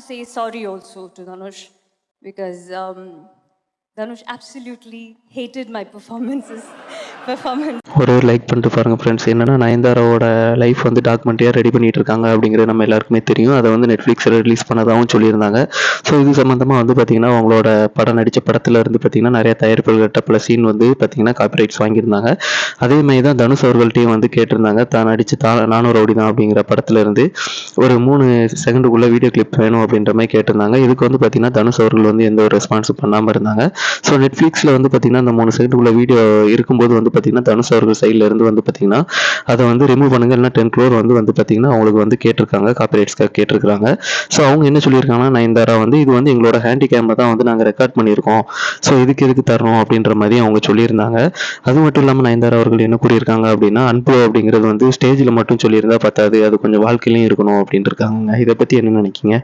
say sorry also to Dhanush because Dhanush absolutely hated my performance. ஒரு like பண்ணிட்டு பாருங்கள் friends. என்னன்னா நயன்தாராவோட life வந்து டாக்குமெண்ட்ரியாக ரெடி பண்ணிட்டு இருக்காங்க அப்படிங்கிறது நம்ம எல்லாருக்குமே தெரியும். அதை வந்து நெட்ஃப்ளிக்ஸில் ரிலீஸ் பண்ணதாகவும் சொல்லியிருந்தாங்க. ஸோ இது சம்மந்தமாக வந்து பார்த்திங்கன்னா அவங்களோட படம் நடித்த படத்தில் இருந்து பார்த்திங்கன்னா நிறைய தயாரிப்புகள்கிட்ட பல சீன் வந்து பார்த்திங்கன்னா காப்பிரைட்ஸ் வாங்கியிருந்தாங்க. அதேமாதிரி தான் தனுஷ் அவர்கள்ட்டையும் வந்து கேட்டிருந்தாங்க. தான் நடித்த நானும் ரவுடி தான் அப்படிங்கிற படத்தில் இருந்து ஒரு 3 செகண்டுக்குள்ளே வீடியோ கிளிப் வேணும் அப்படின்ற மாதிரி கேட்டிருந்தாங்க. இதுக்கு வந்து பார்த்திங்கன்னா தனுஷ் அவர்கள் வந்து எந்த ஒரு ரெஸ்பான்ஸும் பண்ணாமல் இருந்தாங்க. ஸோ நெட்ஃப்ளிக்ஸில் வந்து பார்த்திங்கன்னா அந்த 3 செகண்டுக்குள்ள வீடியோ இருக்கும்போது வந்து பார்த்திங்கன்னா தனுஷ் அவர்கள் சைடில் இருந்து வந்து பார்த்திங்கன்னா அதை வந்து ரிமூவ் பண்ணுங்க, இல்லைனா 10 crore வந்து பார்த்திங்கன்னா அவங்களுக்கு வந்து கேட்டிருக்காங்க, காப்பிரைட்ஸ்க்காக கேட்டிருக்காங்க. ஸோ அவங்க என்ன சொல்லியிருக்காங்கன்னா நயன்தாரா வந்து இது வந்து எங்களோட ஹேண்டிகேமில் தான் வந்து நாங்கள் ரெக்கார்ட் பண்ணியிருக்கோம், ஸோ எதுக்கு தரணும் அப்படின்ற மாதிரி அவங்க சொல்லியிருந்தாங்க. அது மட்டும் இல்லாமல் நயன்தாரா அவர்கள் என்ன கூறியிருக்காங்க அப்படின்னா, அன்பு அப்படிங்கிறது வந்து ஸ்டேஜில் மட்டும் சொல்லியிருந்தா பத்தாது, அது கொஞ்சம் வாழ்க்கையிலையும் இருக்கணும் அப்படின்ட்டு இருக்காங்க. இதை பற்றி என்ன நினைக்கிங்க?